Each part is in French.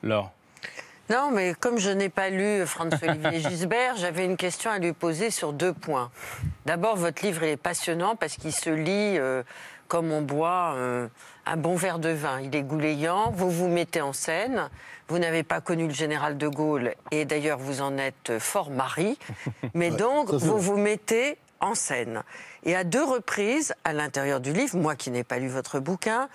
Laure. Non, mais comme je n'ai pas lu Franz-Olivier Gisbert, j'avais une question à lui poser sur 2 points. D'abord, votre livre est passionnant parce qu'il se lit comme on boit un bon verre de vin. Il est goulayant, vous vous mettez en scène, vous n'avez pas connu le général de Gaulle, et d'ailleurs vous en êtes fort mari, mais donc vous vous mettez en scène. Et à 2 reprises, à l'intérieur du livre, moi qui n'ai pas lu votre bouquin,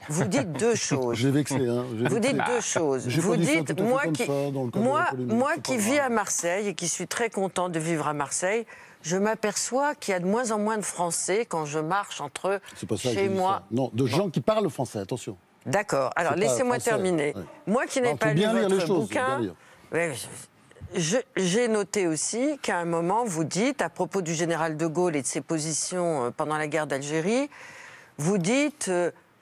vous dites 2 choses. J'ai vexé, hein. Vous dites 2 choses. Vous dites, moi qui vis à Marseille et qui suis très content de vivre à Marseille, je m'aperçois qu'il y a de moins en moins de Français quand je marche entre chez moi. Non, de gens qui parlent français, attention. D'accord. Alors laissez-moi terminer. Ouais. Moi qui n'ai pas lu votre bouquin, j'ai noté aussi qu'à un moment vous dites, à propos du général de Gaulle et de ses positions pendant la guerre d'Algérie, vous dites...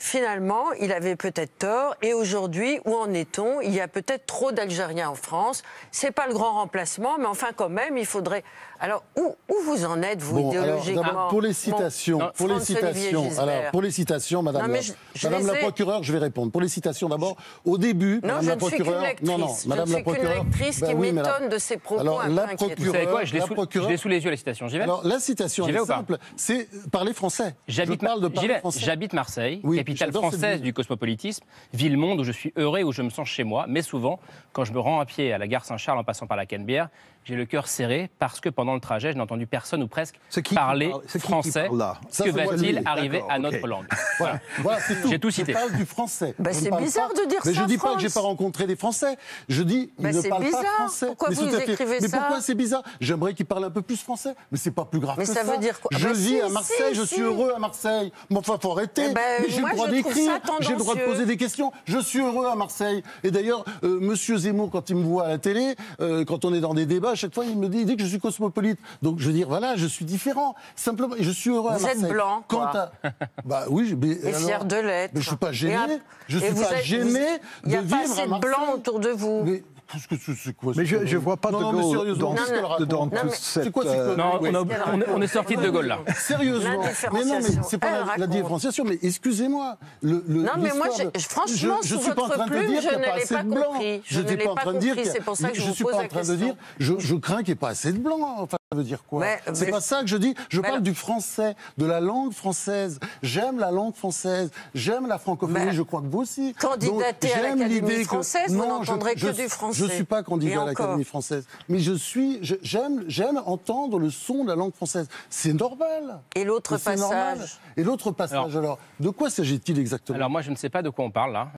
Finalement, il avait peut-être tort. Et aujourd'hui, où en est-on? Il y a peut-être trop d'Algériens en France. C'est pas le grand remplacement, mais enfin, quand même, il faudrait... Alors, où vous en êtes, vous, idéologiquement? Alors, pour les citations, pour les citations, Madame la procureure, je vais répondre. Pour les citations, d'abord, au début, Madame la procureure... Madame la procureure... Je ne suis qu'une lectrice qui m'étonne de ses propos un peu inquiétants. Vous savez quoi, je l'ai sous les yeux, la citation. J'y vais? Alors, la citation, elle est simple. C'est parler français. J'habite Marseille, capitale française du cosmopolitisme, ville-monde où je suis heureux et où je me sens chez moi. Mais souvent, quand je me rends à pied à la gare Saint-Charles en passant par la Canebière, j'ai le cœur serré parce que pendant le trajet, je n'ai entendu personne ou presque parler français. Que va-t-il arriver à notre langue? Voilà, c'est tout. J'ai tout cité. Je parle du français. C'est bizarre de dire ça. Mais je ne dis pas que je n'ai pas rencontré des Français. Je dis qu'ils ne parlent pas français. Pourquoi vous écrivez ça? Mais pourquoi c'est bizarre? J'aimerais qu'ils parlent un peu plus français. Mais c'est pas plus grave que ça. Mais ça veut dire quoi? Je vis à Marseille, je suis heureux à Marseille. Mais enfin, faut arrêter. Mais j'ai le droit d'écrire, j'ai le droit de poser des questions. Je suis heureux à Marseille. Et d'ailleurs, Monsieur Zemmour, quand il me voit à la télé, quand on est dans des débats, à chaque fois, il me dit que je suis cosmopolite. Donc je veux dire, voilà, je suis différent. Simplement, je suis heureux à Marseille. Vous êtes blanc, quoi. Bah oui, et fier de l'être. Mais je suis pas gêné. Je suis pas gêné de vivre à Marseille. Il n'y a pas assez de blanc autour de vous. Mais je vois pas de Gaulle dans cette... C'est quoi ces Non, on est sorti de Gaulle, là. Sérieusement. Mais non, mais c'est pas la différenciation, mais excusez-moi. Non, mais moi, franchement, sous votre plume, je ne l'ai pas compris. Je ne l'ai pas compris, c'est pour ça que je vous pose la question. Je crains qu'il n'y ait pas assez de blanc. Enfin, ça veut dire quoi? C'est pas ça que je dis. Je parle du français, de la langue française. J'aime la langue française. J'aime la francophonie, je crois que vous aussi. Candidater à l'Académie française, vous n'entendrez que du français. Je ne suis pas candidat à l'Académie française, mais j'aime entendre le son de la langue française. C'est normal. Et l'autre passage? Et l'autre passage, alors, de quoi s'agit-il exactement? Alors moi, je ne sais pas de quoi on parle, là.